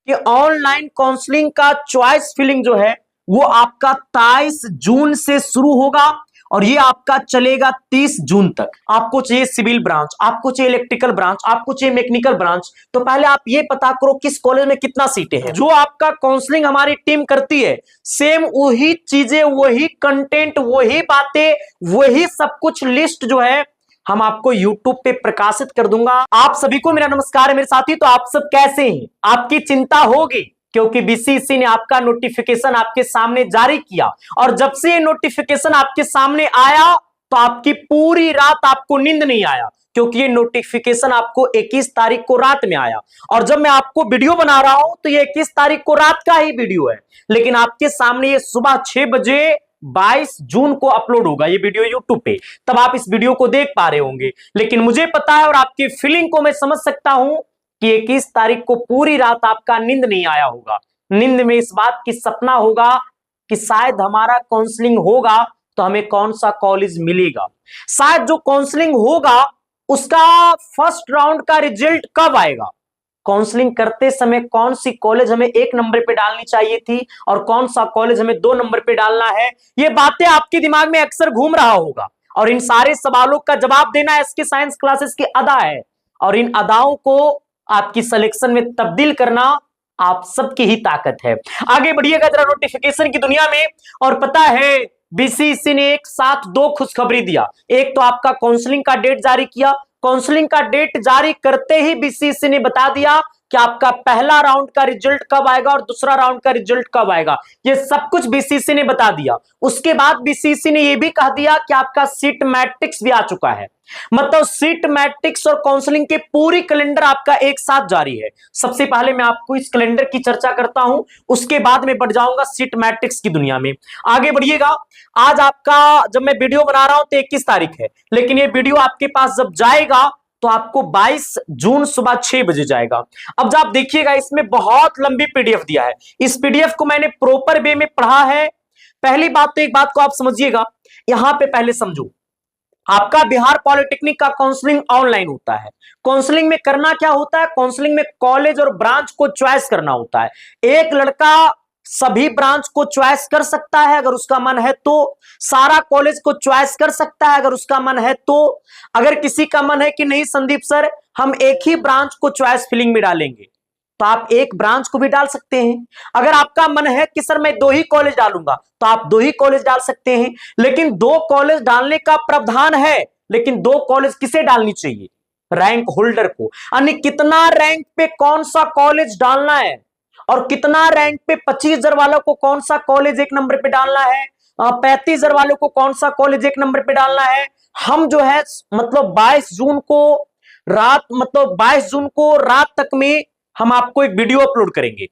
कि online counselling का choice filling जो है वो आपका 23 जून से शुरू होगा और ये आपका चलेगा 30 जून तक। आपको चाहिए सिविल ब्रांच, आपको चाहिए इलेक्ट्रिकल ब्रांच, आपको चाहिए मैकेनिकल ब्रांच, तो पहले आप ये पता करो किस कॉलेज में कितना सीटें हैं। जो आपका काउंसलिंग हमारी टीम करती है सेम वही चीजें, वही कंटेंट, वही बातें, वही सब कुछ लिस्ट जो है हम आपको YouTube पे प्रकाशित कर दूंगा। आप सभी को मेरा नमस्कार है मेरे साथी। तो आप सब कैसे हैं? आपकी चिंता होगी क्योंकि बीसीएसई ने आपका नोटिफिकेशन आपके सामने जारी किया और जब से ये नोटिफिकेशन आपके सामने आया तो आपकी पूरी रात आपको नींद नहीं आया, क्योंकि ये नोटिफिकेशन आपको 21 तारीख को रात में आया और जब मैं आपको वीडियो बना रहा हूं तो ये 21 तारीख को रात का ही वीडियो है, लेकिन आपके सामने ये सुबह 6 बजे 22 जून को अपलोड होगा ये वीडियो YouTube पे, तब आप इस वीडियो को देख पा रहे होंगे। लेकिन मुझे पता है और आपकी फीलिंग को मैं समझ सकता हूं कि 21 तारीख को पूरी रात आपका नींद नहीं आया होगा। नींद में इस बात की सपना होगा कि शायद हमारा काउंसलिंग होगा तो हमें कौन सा कॉलेज मिलेगा, शायद जो काउंसलिंग होगा उसका फर्स्ट राउंड का रिजल्ट कब आएगा, काउंसलिंग करते समय कौन सी कॉलेज हमें 1 नंबर पे डालनी चाहिए थी और कौन सा कॉलेज हमें 2 नंबर पे डालना है। ये बातें आपके दिमाग में अक्सर घूम रहा होगा और इन सारे सवालों का जवाब देना एसके साइंस क्लासेस की अदा है और इन अदाओं को आपकी सिलेक्शन में तब्दील करना आप सबकी ही ताकत है। आगे बढ़िएगा जरा नोटिफिकेशन की दुनिया में। और पता है बीसीएसई ने एक साथ 2 खुशखबरी दिया। एक तो आपका काउंसलिंग का डेट जारी किया, काउंसलिंग का डेट जारी करते ही बीसीएसई ने बता दिया कि आपका पहला राउंड का रिजल्ट कब आएगा और दूसरा राउंड का रिजल्ट कब आएगा, ये सब कुछ बीसीएसई ने बता दिया। उसके बाद बीसीएसई ने यह भी कह दिया कि आपका सीट मैट्रिक्स भी आ चुका है, मतलब सीट मैट्रिक्स और काउंसलिंग के पूरी कैलेंडर आपका एक साथ जारी है। सबसे पहले मैं आपको इस कैलेंडर की चर्चा करता हूं, उसके बाद में बढ़ जाऊंगा सीट मैट्रिक्स की दुनिया में। आगे बढ़िएगा। आज आपका जब मैं वीडियो बना रहा हूं तो 21 तारीख है, लेकिन ये वीडियो आपके पास जब जाएगा तो आपको 22 जून सुबह 6 बजे जाएगा। अब जब आप देखिएगा इसमें बहुत लंबी पीडीएफ दिया है, इस पीडीएफ को मैंने प्रॉपर वे में पढ़ा है। पहली बात तो एक बात को आप समझिएगा, यहां पे पहले समझो, आपका बिहार पॉलिटेक्निक का काउंसलिंग ऑनलाइन होता है। काउंसलिंग में करना क्या होता है, काउंसलिंग में कॉलेज और ब्रांच को चॉइस करना होता है। एक लड़का सभी ब्रांच को चॉइस कर सकता है अगर उसका मन है तो, सारा कॉलेज को चॉइस कर सकता है अगर उसका मन है तो। अगर किसी का मन है कि नहीं संदीप सर हम एक ही ब्रांच को चॉइस फिलिंग में डालेंगे, तो आप एक ब्रांच को भी डाल सकते हैं। अगर आपका मन है कि सर मैं 2 ही कॉलेज डालूंगा, तो आप 2 ही कॉलेज डाल सकते हैं। लेकिन 2 कॉलेज डालने का प्रावधान है, लेकिन 2 कॉलेज किसे डालनी चाहिए, रैंक होल्डर को। यानी कितना रैंक पे कौन सा कॉलेज डालना है और कितना रैंक पे 25,000 वालों को कौन सा कॉलेज 1 नंबर पे डालना है, 35,000 वालों को कौन सा कॉलेज 1 नंबर पे डालना है। हम जो है मतलब 22 जून को रात तक में हम आपको एक वीडियो अपलोड करेंगे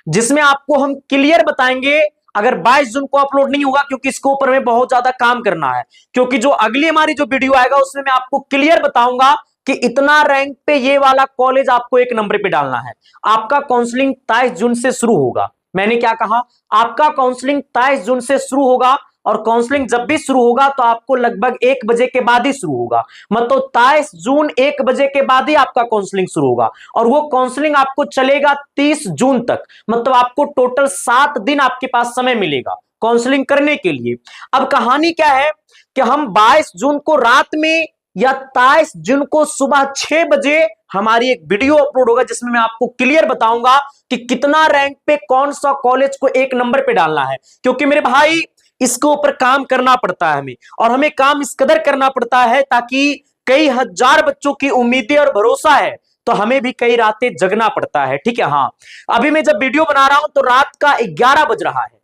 जिसमें आपको हम क्लियर बताएंगे। अगर 22 जून को अपलोड नहीं होगा क्योंकि इसके ऊपर में बहुत ज्यादा काम करना है, क्योंकि जो अगली हमारी जो वीडियो आएगा उसमें मैं आपको क्लियर बताऊंगा कि इतना रैंक पे ये वाला कॉलेज आपको 1 नंबर पे डालना है। आपका काउंसलिंग 23 जून से शुरू होगा। मैंने क्या कहा, आपका काउंसलिंग 23 जून से शुरू होगा और काउंसलिंग जब भी शुरू होगा तो आपको लगभग 1 बजे के बाद ही शुरू होगा, मतलब 23 जून 1 बजे के बाद ही आपका काउंसलिंग शुरू होगा और वो काउंसलिंग आपको चलेगा 30 जून तक, मतलब आपको टोटल 7 दिन आपके पास समय मिलेगा काउंसलिंग करने के लिए। अब कहानी क्या है कि हम 22 जून को रात में या 23 जून को सुबह 6 बजे हमारी एक वीडियो अपलोड होगा जिसमें मैं आपको क्लियर बताऊंगा कि कितना रैंक पे कौन सा कॉलेज को 1 नंबर पे डालना है। क्योंकि मेरे भाई इसके ऊपर काम करना पड़ता है हमें, और हमें काम इस कदर करना पड़ता है ताकि कई हजार बच्चों की उम्मीदें और भरोसा है, तो हमें भी कई रातें जगना पड़ता है। ठीक है, हाँ अभी मैं जब वीडियो बना रहा हूं तो रात का 11 बज रहा है।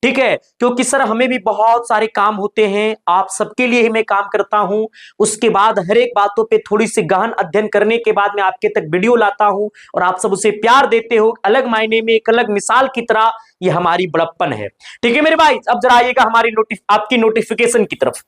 ठीक है, क्योंकि सर हमें भी बहुत सारे काम होते हैं, आप सबके लिए ही मैं काम करता हूं। उसके बाद हर एक बातों पे थोड़ी सी गहन अध्ययन करने के बाद मैं आपके तक वीडियो लाता हूं और आप सब उसे प्यार देते हो, अलग मायने में एक अलग मिसाल की तरह। ये हमारी बड़प्पन है। ठीक है मेरे भाई, अब जरा आइएगा हमारी आपकी नोटिफिकेशन की तरफ।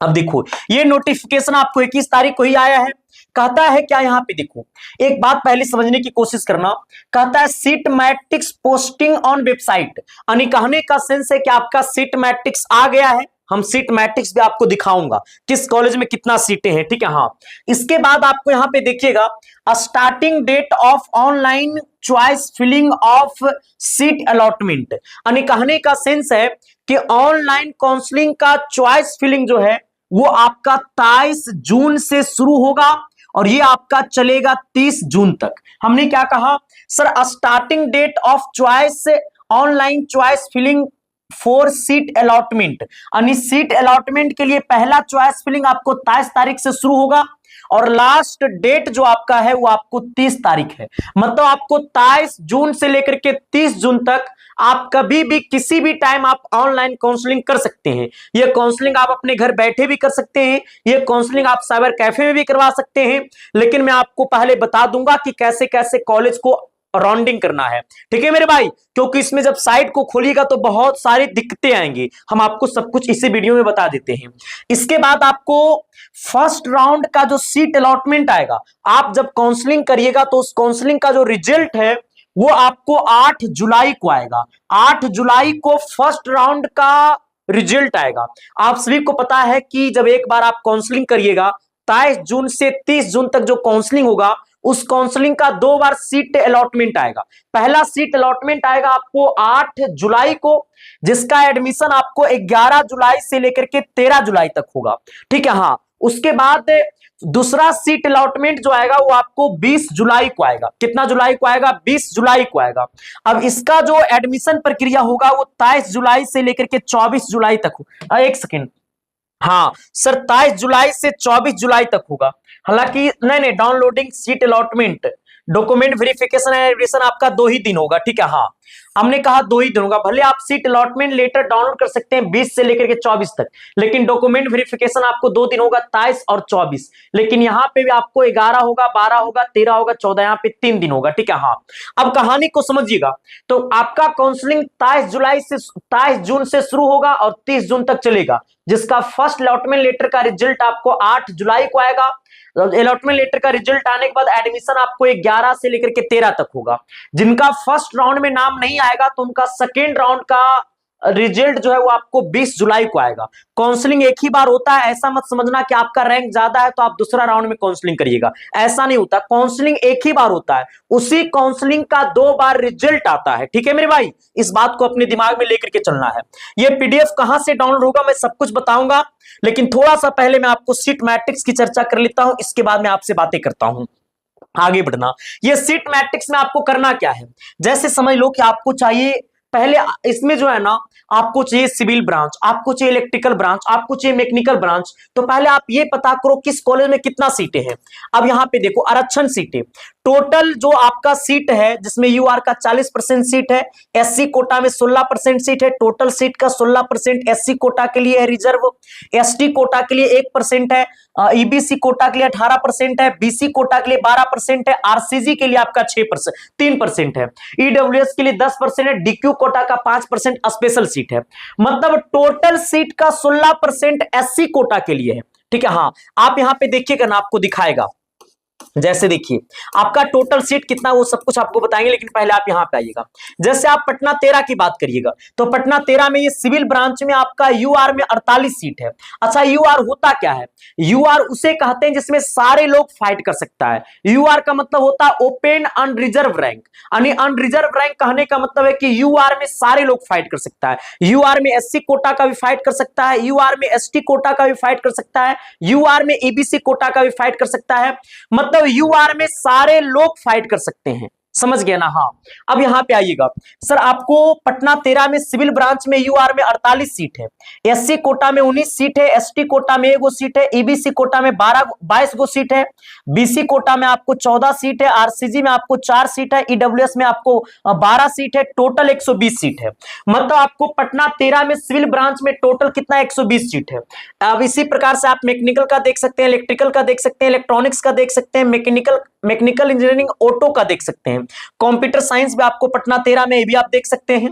अब देखो ये नोटिफिकेशन आपको 21 तारीख को ही आया है। कहता है क्या, यहां पे देखो एक बात पहले समझने की कोशिश करना। कहता है seat matrix posting on website, यानी कहने का सेंस है कि आपका सीट मैट्रिक्स आ गया है हम सीट मैट्रिक्स भी आपको दिखाऊंगा किस कॉलेज में कितना सीटें हैं, ठीक है। हाँ, इसके बाद आपको यहां पे देखिएगा starting date of online choice filling of seat allotment, यानी कहने का सेंस है कि ऑनलाइन काउंसलिंग का चॉइस फिलिंग जो है वो आपका 23 जून से शुरू होगा और ये आपका चलेगा 30 जून तक। हमने क्या कहा sir, starting date of choice online choice filling for seat allotment, यानी सीट अलॉटमेंट के लिए पहला चॉइस फिलिंग आपको 23 तारीख से शुरू होगा और लास्ट डेट जो आपका है वो आपको 30 तारीख है। मतलब आपको 23 जून से लेकर के 30 जून तक आप कभी भी किसी भी टाइम आप ऑनलाइन काउंसलिंग कर सकते हैं। ये काउंसलिंग आप अपने घर बैठे भी कर सकते हैं, ये काउंसलिंग आप साइबर कैफे में भी करवा सकते हैं। लेकिन मैं आपको पहले बता दूंगा कि कैसे कैसे कॉलेज को राउंडिंग करना है, ठीक है मेरे भाई, क्योंकि इसमें जब साइट को खोलिएगा तो बहुत सारी दिक्कतें आएंगी। हम आपको सब कुछ इसी वीडियो में बता देते हैं। इसके बाद आपको फर्स्ट राउंड का जो सीट अलॉटमेंट आएगा, आप जब काउंसलिंग करिएगा तो उस काउंसलिंग का जो रिजल्ट है वो आपको 8 जुलाई को आएगा। 8 जुलाई को फर्स्ट राउंड का रिजल्ट आएगा। आप सभी को पता है कि जब एक बार आप काउंसलिंग करिएगा 23 जून से 30 जून तक जो काउंसलिंग होगा उस काउंसलिंग का 2 बार सीट अलॉटमेंट आएगा। पहला सीट अलॉटमेंट आएगा आपको 8 जुलाई को, जिसका एडमिशन आपको 11 जुलाई से लेकर के 13 जुलाई तक होगा, ठीक है। हाँ, उसके बाद दूसरा सीट अलॉटमेंट जो आएगा वो आपको 20 जुलाई को आएगा। कितना जुलाई को आएगा? 20 जुलाई को आएगा। अब इसका जो एडमिशन प्रक्रिया होगा वो 23 जुलाई से लेकर के 24 जुलाई तक होगा। एक सेकेंड, हाँ सर, 23 जुलाई से 24 जुलाई तक होगा। हालांकि नहीं, downloading seat allotment document verification and admission आपका 2 ही दिन होगा, ठीक है। हाँ, हमने कहा 2 ही दिन होगा। भले आप सीट अलॉटमेंट लेटर डाउनलोड कर सकते हैं 20 से लेकर के 24 तक, लेकिन डॉक्यूमेंट वेरिफिकेशन आपको 2 दिन होगा, 23 और 24। लेकिन यहाँ पे भी आपको 11 होगा, 12 होगा, 13 होगा, 14, यहाँ पे 3 दिन होगा, ठीक है। हाँ, अब कहानी को समझिएगा। तो आपका काउंसलिंग 23 जून से शुरू होगा और 30 जून तक चलेगा, जिसका फर्स्ट अलॉटमेंट लेटर का रिजल्ट आपको 8 जुलाई को आएगा। अलॉटमेंट लेटर का रिजल्ट आने के बाद एडमिशन आपको 11 से लेकर के 13 तक होगा। जिनका फर्स्ट राउंड में नाम नहीं आएगा तो उनका सेकेंड राउंड का रिजल्ट जो है वो आपको 20 जुलाई को आएगा। काउंसलिंग एक ही बार होता है, ऐसा मत समझना कि आपका रैंक ज्यादा है तो आप दूसरा राउंड में काउंसलिंग करिएगा, ऐसा नहीं होता। काउंसलिंग एक ही बार होता है, उसी काउंसलिंग का 2 बार रिजल्ट आता है, ठीक है मेरे भाई। इस बात को अपने दिमाग में लेकर के चलना है। ये पीडीएफ कहां से डाउनलोड होगा मैं सब कुछ बताऊंगा, लेकिन थोड़ा सा पहले मैं आपको सीट मैट्रिक्स की चर्चा कर लेता हूं, इसके बाद मैं आपसे बातें करता हूं। आगे बढ़ना, ये सीट मैट्रिक्स में आपको करना क्या है, जैसे समझ लो कि आपको चाहिए, पहले इसमें जो है ना, आपको चाहिए सिविल ब्रांच, आपको चाहिए इलेक्ट्रिकल ब्रांच, आपको चाहिए मैकेनिकल ब्रांच। तो पहले आप ये पता करो किस कॉलेज में कितना सीटें हैं। अब यहाँ पे देखो, आरक्षण सीटें टोटल जो आपका सीट है, जिसमें यूआर का 40% सीट है, एससी कोटा में 16% सीट है। टोटल सीट का 16% एससी कोटा के लिए है रिजर्व, एसटी कोटा के लिए 1% है, ईबीसी कोटा के लिए 18% है, बीसी कोटा के लिए 12% है, आरसीजी के लिए आपका 3% है, ईडब्ल्यूएस के लिए 10% है, डीक्यू कोटा का 5% स्पेशल सीट है। मतलब टोटल सीट का 16% एससी कोटा के लिए है, ठीक है। हाँ, आप यहां पे देखिएगा ना, आपको दिखाएगा, जैसे देखिए आपका टोटल सीट कितना वो सब कुछ आपको बताएंगे, लेकिन पहले आप यहां पे आइएगा। जैसे आप पटना 13 की बात करिएगा तो पटना 13 में ये सिविल ब्रांच में आपका यूआर में 48 सीट है। अच्छा, यूआर होता क्या है? यूआर उसे कहते हैं जिसमें सारे लोग फाइट कर सकता है। यूआर का मतलब होता है ओपन अनरिजर्व रैंक, यानी अनरिजर्व रैंक कहने का मतलब है कि यूआर में सारे लोग फाइट कर सकता है। यूआर में एससी कोटा का भी फाइट कर सकता है, यूआर में एसटी कोटा का भी फाइट कर सकता है, यूआर में ईबीसी कोटा का भी फाइट कर सकता है। मतलब यूआर में सारे लोग फाइट कर सकते हैं, समझ गया ना। हाँ, अब यहां पे आइएगा सर, आपको पटना 13 में सिविल ब्रांच में यूआर में 48 सीट है, एससी कोटा में 19 सीट है, एसटी कोटा में 1 सीट है, ईबीसी कोटा में 22 गो सीट है, बीसी कोटा में आपको 14 सीट है, आरसीजी में आपको 4 सीट है, ईडब्ल्यूएस में आपको 12 सीट है, टोटल 120 सीट है। मतलब आपको पटना 13 में सिविल ब्रांच में टोटल कितना 120 सीट है। अब इसी प्रकार से आप मैकेनिकल का देख सकते हैं, इलेक्ट्रिकल का देख सकते हैं, इलेक्ट्रॉनिक्स का देख सकते हैं, मैकेनिकल इंजीनियरिंग ऑटो का देख सकते हैं, कंप्यूटर साइंस भी आपको पटना 13 में भी आप देख सकते हैं।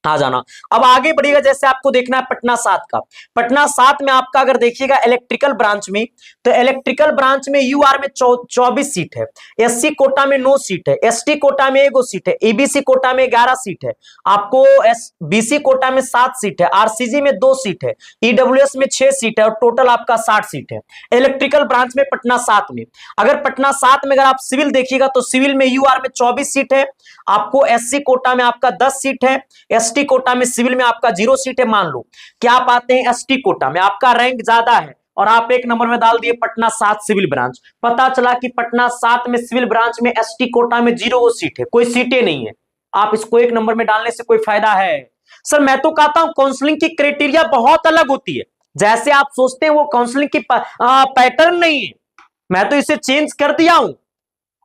आ जाना। अब आगे बढ़िएगा, जैसे आपको देखना है पटना 7 का। पटना 7 में आपका अगर देखिएगा इलेक्ट्रिकल ब्रांच में, तो इलेक्ट्रिकल ब्रांच में यूआर में 24 सीट है, एससी कोटा में 9 सीट है, एसटी कोटा में 1 सीट है, ईबीसी कोटा में 11 सीट है, आपको बीसी कोटा में 7 सीट है, आरसीजी में 2 सीट है, ईडब्ल्यूएस में 6 सीट है और टोटल आपका 60 सीट है इलेक्ट्रिकल ब्रांच में पटना 7 में। अगर पटना 7 में अगर आप सिविल देखिएगा तो सिविल में यूआर में 24 सीट है, आपको एससी कोटा में आपका 10 सीट है, एसटी कोटा में सिविल में आपका 0 सीट है। मान लो कि आप आते हैं एसटी कोटा में, आपका रैंक ज्यादा है और आप एक नंबर में डाल दिए पटना 7 सिविल ब्रांच, पता चला कि पटना 7 में सिविल ब्रांच में एसटी कोटा में 0 सीट है, कोई सीटें नहीं है, आप इसको एक नंबर में डालने से कोई फायदा है? सर मैं तो कहता हूं काउंसलिंग की क्राइटेरिया बहुत अलग होती है, जैसे आप सोचते हैं वो काउंसलिंग की पैटर्न नहीं है। मैं तो इसे चेंज कर दिया हूं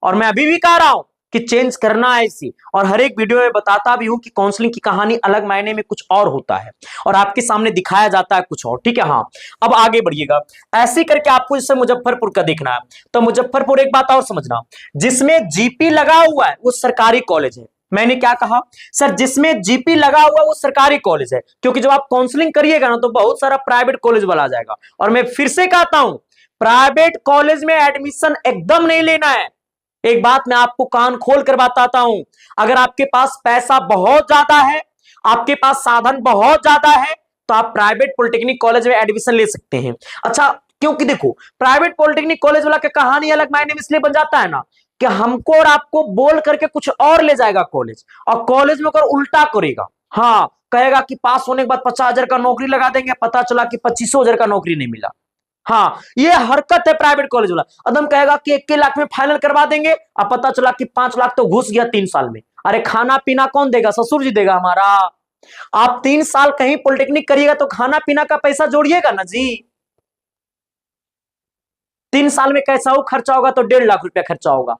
और मैं अभी भी कह रहा हूं कि चेंज करना है इसी, और हर एक वीडियो में बताता भी हूं कि काउंसलिंग की कहानी अलग मायने में कुछ और होता है और आपके सामने दिखाया जाता है कुछ और, ठीक है। हाँ, अब आगे बढ़िएगा, ऐसे करके आपको इससे मुजफ्फरपुर का देखना है। तो मुजफ्फरपुर एक बात और समझना, जिसमें जीपी लगा हुआ है वो सरकारी कॉलेज है। मैंने क्या कहा सर, जिसमें जीपी लगा हुआ वो सरकारी कॉलेज है, क्योंकि जब आप काउंसलिंग करिएगा ना तो बहुत सारा प्राइवेट कॉलेज वाला आ जाएगा। और मैं फिर से कहता हूं, प्राइवेट कॉलेज में एडमिशन एकदम नहीं लेना है। एक बात मैं आपको कान खोल कर बताता हूं, अगर आपके पास पैसा बहुत ज्यादा है, आपके पास साधन बहुत ज्यादा है, तो आप प्राइवेट पॉलिटेक्निक कॉलेज में एडमिशन ले सकते हैं। अच्छा, क्योंकि देखो प्राइवेट पॉलिटेक्निक कॉलेज वाला की कहानी अलग मायने में इसलिए बन जाता है ना कि हमको और आपको बोल करके कुछ और ले जाएगा कॉलेज, और कॉलेज में अगर उल्टा करेगा, हाँ कहेगा कि पास होने के बाद 50,000 का नौकरी लगा देंगे, पता चला कि 25,000 का नौकरी नहीं मिला। हाँ, ये हरकत है प्राइवेट कॉलेज वाला। एकदम कहेगा कि 1 लाख में फाइनल करवा देंगे, अब पता चला कि 5 लाख तो घुस गया 3 साल में। अरे खाना पीना कौन देगा? ससुर जी देगा हमारा। आप 3 साल कहीं पॉलिटेक्निक करिएगा तो खाना पीना का पैसा जोड़िएगा ना जी। 3 साल में कैसा हो खर्चा होगा? तो 1.5 लाख रुपया खर्चा होगा।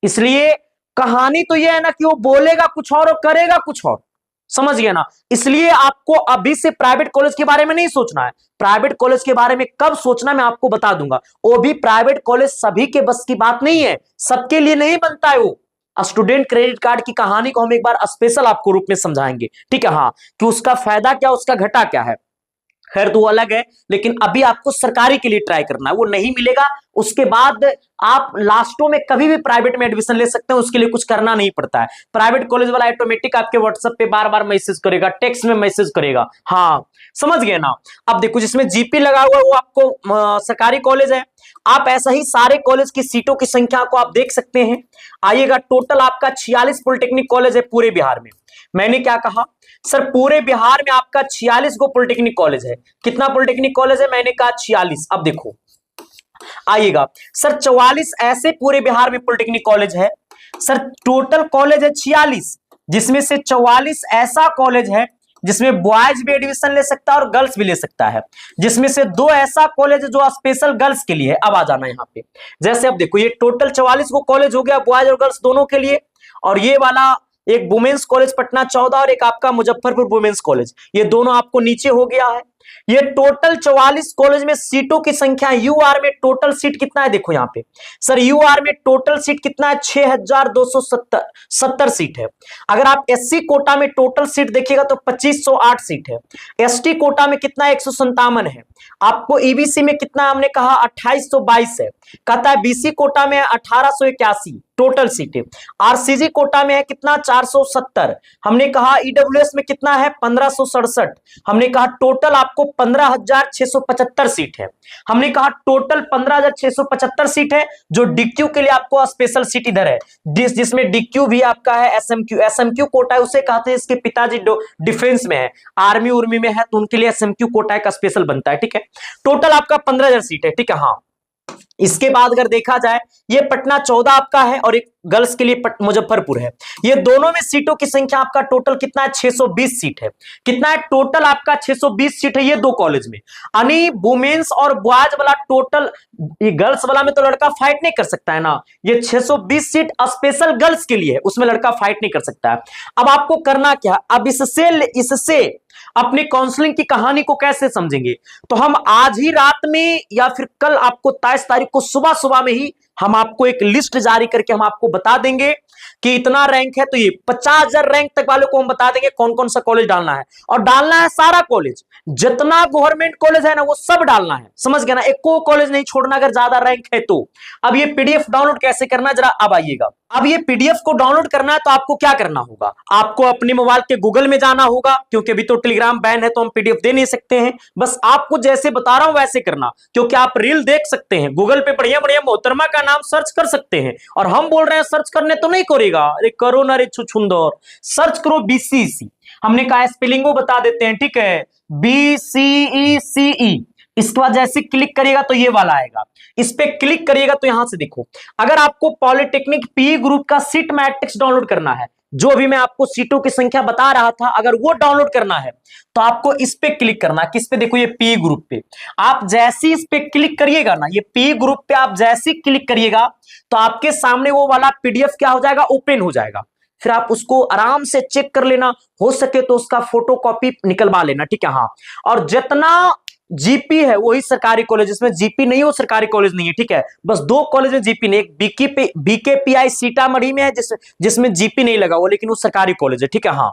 इसलिए कहानी तो यह है ना कि वो बोलेगा कुछ और करेगा कुछ और, समझ गया ना। इसलिए आपको अभी से प्राइवेट कॉलेज के बारे में नहीं सोचना है। प्राइवेट कॉलेज के बारे में कब सोचना मैं आपको बता दूंगा। वो भी प्राइवेट कॉलेज सभी के बस की बात नहीं है, सबके लिए नहीं बनता है वो। स्टूडेंट क्रेडिट कार्ड की कहानी को हम एक बार स्पेशल आपको रूप में समझाएंगे, ठीक है। हाँ, कि उसका फायदा क्या, उसका घाटा क्या है, खैर तो वो अलग है। लेकिन अभी आपको सरकारी के लिए ट्राई करना है, वो नहीं मिलेगा उसके बाद आप लास्टों में कभी भी प्राइवेट में एडमिशन ले सकते हैं, उसके लिए कुछ करना नहीं पड़ता है। प्राइवेट कॉलेज वाला ऑटोमेटिक आपके व्हाट्सएप पे बार बार मैसेज करेगा, टेक्स्ट में मैसेज करेगा। हाँ, समझ गए ना। अब देखो जिसमें जीपी लगा हुआ है वो आपको सरकारी कॉलेज है। आप ऐसा ही सारे कॉलेज की सीटों की संख्या को आप देख सकते हैं। आइएगा, टोटल आपका 46 पॉलिटेक्निक कॉलेज है पूरे बिहार में। मैंने क्या कहा सर, पूरे बिहार में आपका 46 गो पॉलिटेक्निक कॉलेज है। कितना पॉलिटेक्निक कॉलेज है? मैंने कहा 46। अब देखो आइएगा सर, 44 ऐसे पूरे बिहार में पॉलिटेक्निक कॉलेज है। सर टोटल कॉलेज है 46, जिसमें से 44 ऐसा कॉलेज है जिसमें बॉयज भी एडमिशन ले सकता है और गर्ल्स भी ले सकता है, जिसमें से 2 ऐसा कॉलेज है जो स्पेशल गर्ल्स के लिए है। अब आ जाना यहाँ पे, जैसे अब देखो ये टोटल 44 को कॉलेज हो गया बॉयज और गर्ल्स दोनों के लिए, और ये वाला एक वुमेन्स कॉलेज पटना 14 और एक आपका मुजफ्फरपुर वुमेन्स कॉलेज, ये दोनों आपको नीचे हो गया है। ये टोटल 44 कॉलेज में सीटों की संख्या, यूआर में टोटल सीट कितना है? देखो यहाँ पे सर, यूआर में टोटल सीट कितना है? 6,270 सीट है। अगर आप एससी कोटा में टोटल सीट देखिएगा तो 2,508 सीट है। एसटी कोटा में कितना है? 157 है। आपको ईबीसी में कितना हमने कहा? 2,822 है। कहता है बीसी कोटा में 1,881 टोटल सीटें। आरसीजी कोटा में है कितना? 470। हमने कहा ईडब्ल्यूएस में कितना है? 1,567। हमने कहा टोटल आपको 15,675 सीट है। हमने कहा टोटल 15,675 सीट है, जो डीक्यू के लिए आपको स्पेशल सीट इधर है, जिसमें डीक्यू भी आपका है। एसएमक्यू, एसएमक्यू कोटा है, उसे कहते हैं इसके पिताजी डिफेंस में है, आर्मी उर्मी में है, तो उनके लिए एसएमक्यू कोटा का स्पेशल बनता है, ठीक है। टोटल आपका 15,000 सीट है, ठीक है। हाँ, इसके बाद अगर देखा जाए ये पटना 14 आपका है और एक गर्ल्स के लिए मुजफ्फरपुर है। ये दोनों में सीटों की संख्या आपका टोटल कितना है? 620 सीट है। कितना है टोटल आपका? 620 सीट है ये 2 कॉलेज में। यानी वुमेन्स और बॉयज वाला टोटल, ये गर्ल्स वाला में तो लड़का फाइट नहीं कर सकता है ना, ये 620 सीट स्पेशल गर्ल्स के लिए है, उसमें लड़का फाइट नहीं कर सकता है। अब आपको करना क्या? अब इससे अपनी काउंसलिंग की कहानी को कैसे समझेंगे? तो हम आज ही रात में या फिर कल आपको 23 तारीख को सुबह सुबह में ही हम आपको एक लिस्ट जारी करके हम आपको बता देंगे कि इतना रैंक है, तो ये 50,000 रैंक तक वालों को हम बता देंगे कौन कौन सा कॉलेज डालना है, और डालना है सारा कॉलेज, जितना गवर्नमेंट कॉलेज है ना वो सब डालना है, समझ गया ना, एक को कॉलेज नहीं छोड़ना अगर ज्यादा रैंक है तो। अब ये पीडीएफ डाउनलोड कैसे करना है जरा अब आइएगा। अब ये पीडीएफ को डाउनलोड करना है तो आपको क्या करना होगा, आपको अपने मोबाइल के गूगल में जाना होगा, क्योंकि अभी तो टेलीग्राम बैन है तो हम पीडीएफ दे नहीं सकते हैं, बस आपको जैसे बता रहा हूं वैसे करना, क्योंकि आप रील देख सकते हैं गूगल पे, बढ़िया बढ़िया मोहतरमा का नाम सर्च कर सकते हैं, और हम बोल रहे हैं सर्च करने तो नहीं करेगा, अरे करो ना रे छुछुंदर, सर्च करो बीसीसी, हमने कहा स्पेलिंग बता देते हैं, ठीक है, BCECE, इसके बाद जैसे क्लिक करिएगा तो ये वाला आएगा, इस पे क्लिक करिएगा तो यहां से देखो, अगर आपको पॉलिटेक्निक पी ग्रुप का सीट मैट्रिक्स डाउनलोड करना है, जो अभी मैं आपको सीटों की संख्या बता रहा था, अगर वो डाउनलोड करना है तो आपको इस पे क्लिक करना है, किस पे, देखो ये पी ग्रुप पे, आप जैसे इस पे क्लिक करिएगा ना, ये पी ग्रुप पे आप जैसे क्लिक करिएगा तो आपके सामने वो वाला पीडीएफ क्या हो जाएगा, ओपन हो जाएगा, फिर आप उसको आराम से चेक कर लेना, हो सके तो उसका फोटो कॉपी निकलवा लेना, ठीक है। हाँ, और जितना जीपी है वही सरकारी कॉलेज, इसमें जीपी नहीं हो सरकारी कॉलेज नहीं है, ठीक है, बस दो कॉलेज में जीपी नहीं, एक बीकेपीआई सीतामढ़ी में है जिसमें जीपी नहीं लगा वो, लेकिन वो सरकारी कॉलेज है, ठीक है। हाँ,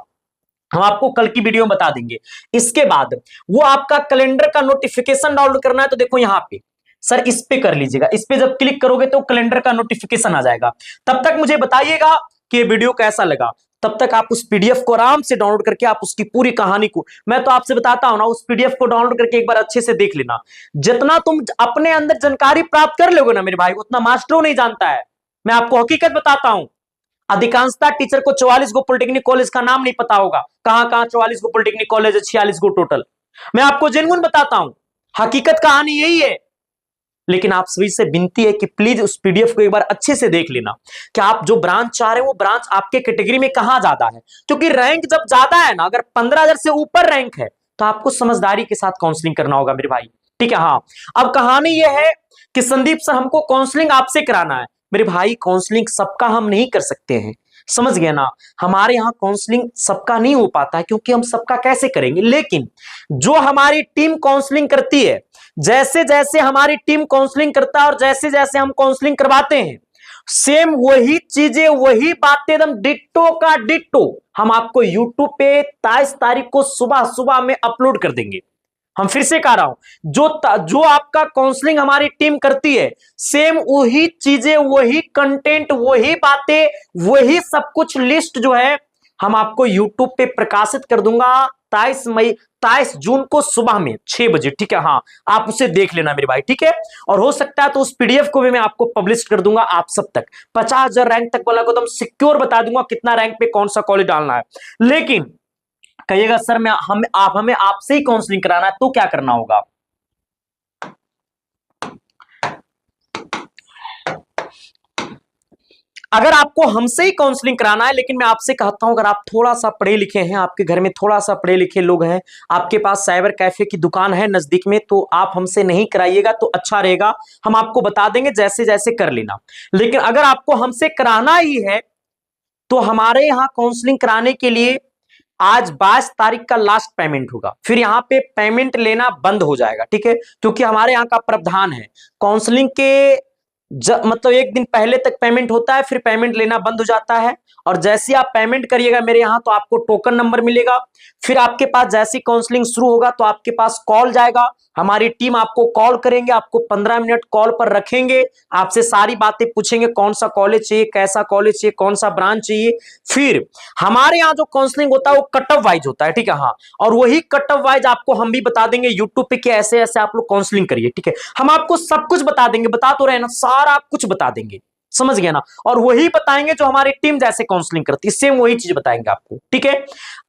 हम आपको कल की वीडियो में बता देंगे। इसके बाद वो आपका कैलेंडर का नोटिफिकेशन डाउनलोड करना है, तो देखो यहां पे सर इस पे कर लीजिएगा, इस पे जब क्लिक करोगे तो कैलेंडर का नोटिफिकेशन आ जाएगा। तब तक मुझे बताइएगा कि ये वीडियो कैसा लगा, तब तक आप उस पीडीएफ को आराम से डाउनलोड करके आप उसकी पूरी कहानी को, मैं तो आपसे बताता हूं ना, उस पीडीएफ को डाउनलोड करके एक बार अच्छे से देख लेना, जितना तुम अपने अंदर जानकारी प्राप्त कर लोगे ना मेरे भाई, उतना मास्टरों नहीं जानता है। मैं आपको हकीकत बताता हूं, अधिकांशता टीचर को 44 गो पॉलिटेक्निक कॉलेज का नाम नहीं पता होगा, कहां कहां 44 गो पॉलिटेक्निक कॉलेज है, 46 गो टोटल, मैं आपको जेन्युइन बताता हूं, हकीकत कहानी यही है। लेकिन आप सभी से विनती है कि प्लीज उस पीडीएफ को एक बार अच्छे से देख लेना कि आप जो ब्रांच चाह रहे हैं वो ब्रांच आपके कैटेगरी में कहां ज्यादा है, क्योंकि रैंक जब ज्यादा है ना, अगर 15,000 से ऊपर रैंक है तो आपको समझदारी के साथ काउंसलिंग करना होगा मेरे भाई, ठीक है। हाँ, अब कहानी यह है कि संदीप सर हमको काउंसलिंग आपसे कराना है, मेरे भाई काउंसलिंग सबका हम नहीं कर सकते हैं, समझ गए ना, हमारे यहाँ काउंसलिंग सबका नहीं हो पाता है, क्योंकि हम सबका कैसे करेंगे, लेकिन जो हमारी टीम काउंसलिंग करती है, जैसे जैसे हमारी टीम काउंसलिंग करता है और जैसे जैसे हम काउंसलिंग करवाते हैं, सेम वही चीजें वही बातें एकदम डिट्टो का डिट्टो हम आपको यूट्यूब पे 23 तारीख को सुबह सुबह में अपलोड कर देंगे। हम फिर से कह रहा हूं, जो आपका काउंसलिंग हमारी टीम करती है, सेम वही चीजें वही कंटेंट वही बातें वही सब कुछ लिस्ट जो है हम आपको यूट्यूब पे प्रकाशित कर दूंगा 23 जून को सुबह में 6 बजे, ठीक है। हाँ, आप उसे देख लेना मेरे भाई, ठीक है, और हो सकता है तो उस पीडीएफ को भी मैं आपको पब्लिश कर दूंगा आप सब तक, 50,000 रैंक तक वाला को एकदम सिक्योर बता दूंगा कितना रैंक पे कौन सा कॉलेज डालना है। लेकिन कहिएगा सर हमें आपसे ही काउंसलिंग कराना है, तो क्या करना होगा, अगर आपको हमसे ही काउंसलिंग कराना है, लेकिन मैं आपसे कहता हूं अगर आप थोड़ा सा पढ़े लिखे हैं, आपके घर में थोड़ा सा पढ़े लिखे लोग हैं, आपके पास साइबर कैफे की दुकान है नजदीक में, तो आप हमसे नहीं कराइएगा तो अच्छा रहेगा, हम आपको बता देंगे जैसे जैसे कर लेना। लेकिन अगर आपको हमसे कराना ही है तो हमारे यहाँ काउंसलिंग कराने के लिए आज 22 तारीख का लास्ट पेमेंट होगा, फिर यहाँ पे पेमेंट लेना बंद हो जाएगा, ठीक है, क्योंकि हमारे यहाँ का प्रावधान है काउंसलिंग के मतलब एक दिन पहले तक पेमेंट होता है, फिर पेमेंट लेना बंद हो जाता है, और जैसे आप पेमेंट करिएगा मेरे यहाँ तो आपको टोकन नंबर मिलेगा, फिर आपके पास जैसी काउंसलिंग शुरू होगा तो आपके पास कॉल जाएगा, हमारी टीम आपको कॉल करेंगे, आपको 15 मिनट कॉल पर रखेंगे, आपसे सारी बातें पूछेंगे, कौन सा कॉलेज चाहिए, कैसा कॉलेज चाहिए, कौन सा ब्रांच चाहिए। फिर हमारे यहाँ जो काउंसलिंग होता है वो कट ऑफ वाइज होता है, ठीक है। हाँ, और वही कट ऑफ वाइज आपको हम भी बता देंगे यूट्यूब पे कि ऐसे ऐसे आप लोग काउंसलिंग करिए, ठीक है, हम आपको सब कुछ बता देंगे, बता तो रहे ना, सारा कुछ बता देंगे, समझ गया ना, और वही बताएंगे जो हमारी टीम जैसे काउंसलिंग करती है, सेम वही चीज बताएंगे आपको, ठीक है।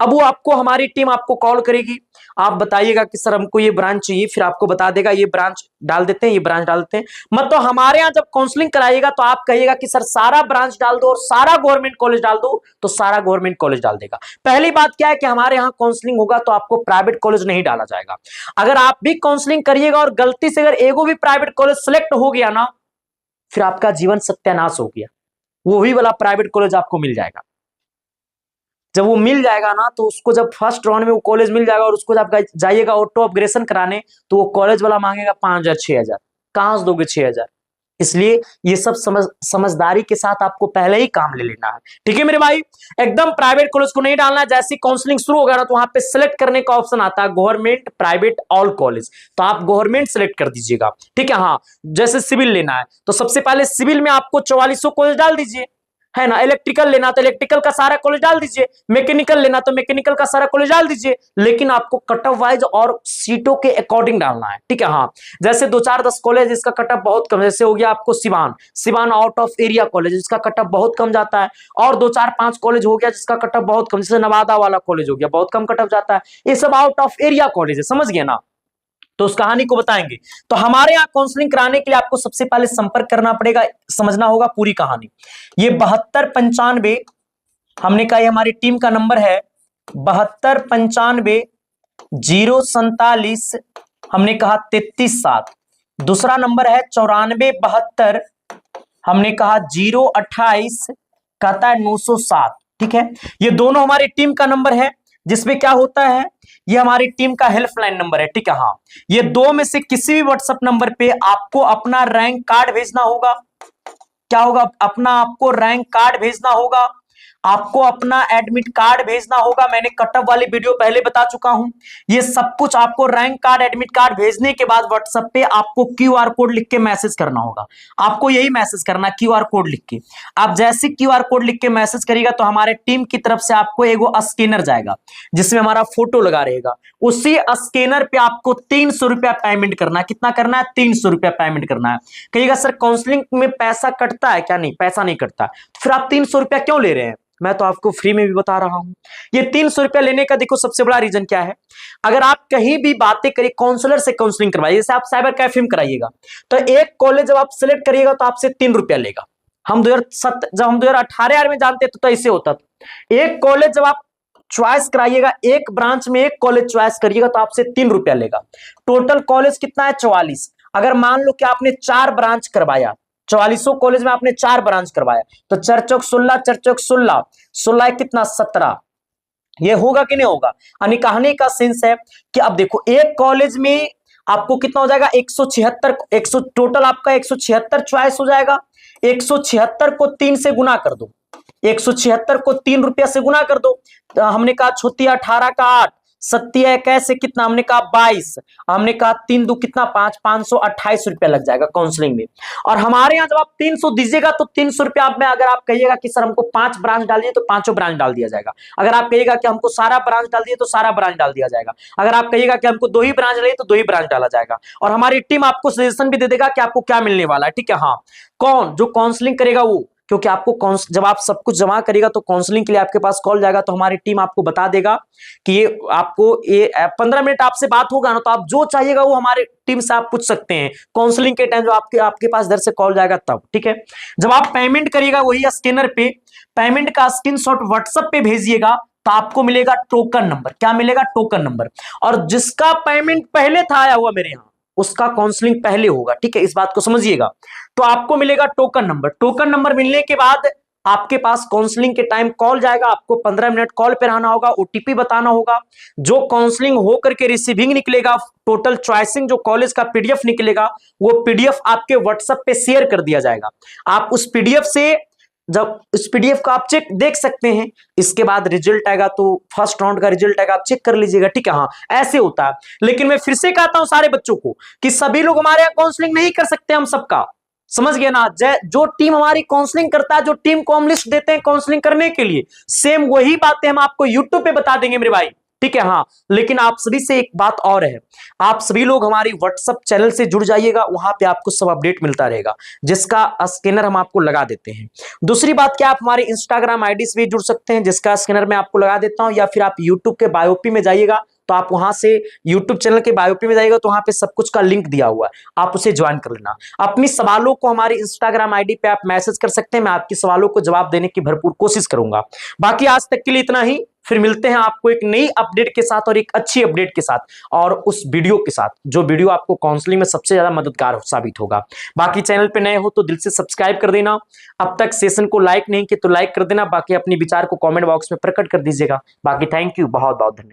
अब वो आपको हमारी टीम आपको कॉल करेगी, आप बताइएगा कि सर हमको ये ब्रांच चाहिए, फिर आपको बता देगा ये ब्रांच डाल देते हैं, ये ब्रांच डाल देते हैं, मतलब हमारे यहाँ जब काउंसलिंग कराइएगा तो आप कहिएगा कि सर सारा ब्रांच डाल दो और सारा गवर्नमेंट कॉलेज डाल दो, तो सारा गवर्नमेंट कॉलेज डाल देगा। पहली बात क्या है कि हमारे यहाँ काउंसलिंग होगा तो आपको प्राइवेट कॉलेज नहीं डाला जाएगा, अगर आप भी काउंसलिंग करिएगा और गलती से अगर एगो भी प्राइवेट कॉलेज सिलेक्ट हो गया ना, फिर आपका जीवन सत्यानाश हो गया, वही वाला प्राइवेट कॉलेज आपको मिल जाएगा। जब वो मिल जाएगा ना तो उसको जब फर्स्ट राउंड में वो कॉलेज मिल जाएगा और उसको जब जाइएगा ऑटो अपग्रेडेशन कराने तो वो कॉलेज वाला मांगेगा 5,000 6,000, कहां से दोगे 6,000, इसलिए ये सब समझदारी के साथ आपको पहले ही काम ले लेना है। ठीक है मेरे भाई, एकदम प्राइवेट कॉलेज को नहीं डालना है। जैसी काउंसलिंग शुरू होगा ना तो वहां पे सिलेक्ट करने का ऑप्शन आता है गवर्नमेंट, प्राइवेट, ऑल कॉलेज, तो आप गवर्नमेंट सिलेक्ट कर दीजिएगा। ठीक है, हाँ जैसे सिविल लेना है तो सबसे पहले सिविल में आपको 4400 कॉलेज डाल दीजिए, है ना। इलेक्ट्रिकल लेना तो इलेक्ट्रिकल का सारा कॉलेज डाल दीजिए, मैकेनिकल लेना तो मैकेनिकल का सारा कॉलेज डाल दीजिए, लेकिन आपको कट ऑफ वाइज और सीटों के अकॉर्डिंग डालना है। ठीक है, हाँ जैसे 2-4-10 कॉलेज इसका कट ऑफ बहुत कम, जैसे हो गया आपको Siwan out of area college, जिसका कट ऑफ बहुत कम जाता है, और 2-4-5 कॉलेज हो गया जिसका कट ऑफ बहुत कम, जैसे नवादा वाला कॉलेज हो गया, बहुत कम कट ऑफ जाता है। ये सब आउट ऑफ एरिया कॉलेज है, समझ गए ना। तो उस कहानी को बताएंगे। तो हमारे यहाँ काउंसलिंग कराने के लिए आपको सबसे पहले संपर्क करना पड़ेगा, समझना होगा पूरी कहानी। ये 7295, हमने कहा ये हमारी टीम का नंबर है 7295-047, हमने कहा 33-7। दूसरा नंबर है 9472, हमने कहा 028, कहता है 907। ठीक है, ये दोनों हमारी टीम का नंबर है, जिसमें क्या होता है ये हमारी टीम का हेल्पलाइन नंबर है। ठीक है, हाँ ये दो में से किसी भी व्हाट्सएप नंबर पे आपको अपना रैंक कार्ड भेजना होगा। क्या होगा? अपना आपको रैंक कार्ड भेजना होगा, आपको अपना एडमिट कार्ड भेजना होगा। मैंने कटअप वाली वीडियो पहले बता चुका हूं, ये सब कुछ आपको रैंक कार्ड, एडमिट कार्ड भेजने के बाद व्हाट्सएप पे आपको क्यूआर कोड लिख के मैसेज करना होगा। आपको यही मैसेज करना, क्यूआर कोड लिख के। आप जैसे क्यूआर कोड लिख के मैसेज करिएगा तो हमारे टीम की तरफ से आपको एगो स्कैनर जाएगा जिसमें हमारा फोटो लगा रहेगा। उसी स्कैनर पे आपको 300 रुपया पेमेंट करना है। कितना करना है? 300 रुपया पेमेंट करना है। कहिएगा सर काउंसलिंग में पैसा कटता है क्या? नहीं, पैसा नहीं कटता। फिर आप 300 रुपया क्यों ले रहे हैं? मैं तो आपको फ्री में भी बता रहा हूं। ये 300 रुपया लेने का देखो सबसे बड़ा रीजन क्या है, अगर आप कहीं भी बातें करिए, काउंसलर से काउंसलिंग करवाइए, जैसे आप साइबर कैफे में कराइएगा तो एक कॉलेज जब आप सिलेक्ट करिएगा तो आपसे 3 रुपया लेगा। जब हम 2018 में जानते तो ऐसे होता था। एक कॉलेज जब आप चॉइस कराइएगा, एक ब्रांच में एक कॉलेज चॉइस करिएगा तो आपसे 3 रुपया लेगा। टोटल कॉलेज कितना है? 44। अगर मान लो कि आपने 4 ब्रांच करवाया, 4400 कॉलेज में आपने 4 ब्रांच करवाया तो 4 चौक 16, 4 चौक 16, 16 कितना 17। ये होगा कि नहीं होगा? यानी कहने का सेंस है कि अब देखो एक कॉलेज में आपको कितना हो जाएगा? 176, टोटल आपका 176 चॉइस हो जाएगा। 176 को 3 से गुना कर दो, 176 को 3 रुपया से गुना कर दो। तो हमने कहा 18 का 8, 7 से कितना? हमने कहा 22, हमने कहा 3 दो कितना 5, 528 रुपया लग जाएगा काउंसलिंग में। और हमारे यहाँ जब आप 300 दीजिएगा तो 300 रुपया में अगर आप कहिएगा कि सर हमको 5 ब्रांच डाल दिए तो 5 ब्रांच डाल दिया जाएगा। अगर आप कहिएगा कि हमको सारा ब्रांच डाल दिए तो सारा ब्रांच डाल दिया जाएगा। अगर आप कहिएगा कि हमको 2 ही ब्रांच डालिए तो 2 ही ब्रांच डाला जाएगा। और हमारी टीम आपको सजेशन भी दे देगा कि आपको क्या मिलने वाला है। ठीक है, हाँ कौन जो काउंसलिंग करेगा वो, क्योंकि आपको जब आप सब कुछ जमा करेगा तो काउंसलिंग के लिए आपके पास कॉल जाएगा तो हमारी टीम आपको बता देगा कि ये आपको 15 मिनट आपसे बात होगा ना तो आप जो चाहिएगा वो हमारे टीम से आप पूछ सकते हैं काउंसलिंग के टाइम, जो आपके पास इधर से कॉल जाएगा तब। ठीक है, जब आप पेमेंट करिएगा वही स्कैनर पे पेमेंट का स्क्रीनशॉट व्हाट्सएप पे भेजिएगा तो आपको मिलेगा टोकन नंबर। क्या मिलेगा? Token number. और जिसका पेमेंट पहले था आया हुआ मेरे यहाँ, उसका काउंसलिंग पहले होगा। ठीक है, इस बात को समझिएगा। तो आपको मिलेगा टोकन नंबर। टोकन नंबर मिलने के बाद आपके पास काउंसलिंग के टाइम कॉल जाएगा, आपको 15 मिनट कॉल पे रहना होगा, ओटीपी बताना होगा। जो काउंसलिंग हो करके रिसीविंग निकलेगा, टोटल चॉइसिंग जो कॉलेज का पीडीएफ निकलेगा, वो पीडीएफ आपके व्हाट्सएप पे शेयर कर दिया जाएगा। आप उस पीडीएफ से जब इस पीडीएफ को आप चेक देख सकते हैं, इसके बाद रिजल्ट आएगा तो फर्स्ट राउंड का रिजल्ट आएगा, आप चेक कर लीजिएगा। ठीक है, हाँ ऐसे होता है। लेकिन मैं फिर से कहता हूं सारे बच्चों को कि सभी लोग हमारे यहाँ काउंसलिंग नहीं कर सकते, हम सबका समझ गए ना। जो टीम हमारी काउंसलिंग करता है, जो टीम को हम लिस्ट देते हैं काउंसलिंग करने के लिए, सेम वही बातें हम आपको यूट्यूब पे बता देंगे मेरे भाई। ठीक है, हाँ लेकिन आप सभी से एक बात और है, आप सभी लोग हमारी व्हाट्सएप चैनल से जुड़ जाइएगा, वहां पे आपको सब अपडेट मिलता रहेगा, जिसका स्कैनर हम आपको लगा देते हैं। दूसरी बात क्या, आप हमारी इंस्टाग्राम आईडी से भी जुड़ सकते हैं, जिसका स्कैनर मैं आपको लगा देता हूं, या फिर आप यूट्यूब के बायोपी में जाइएगा तो आप वहां से यूट्यूब चैनल के बायोपी में जाइएगा तो वहां पे सब कुछ का लिंक दिया हुआ है, आप उसे ज्वाइन कर लेना। अपनी सवालों को हमारी इंस्टाग्राम आईडी पे आप मैसेज कर सकते हैं, मैं आपके सवालों को जवाब देने की भरपूर कोशिश करूंगा। बाकी आज तक के लिए इतना ही, फिर मिलते हैं आपको एक नई अपडेट के साथ और एक अच्छी अपडेट के साथ, और उस वीडियो के साथ जो वीडियो आपको काउंसलिंग में सबसे ज्यादा मददगार साबित होगा। बाकी चैनल पे नए हो तो दिल से सब्सक्राइब कर देना, अब तक सेशन को लाइक नहीं किया तो लाइक कर देना, बाकी अपने विचार को कमेंट बॉक्स में प्रकट कर दीजिएगा। बाकी थैंक यू, बहुत बहुत धन्यवाद।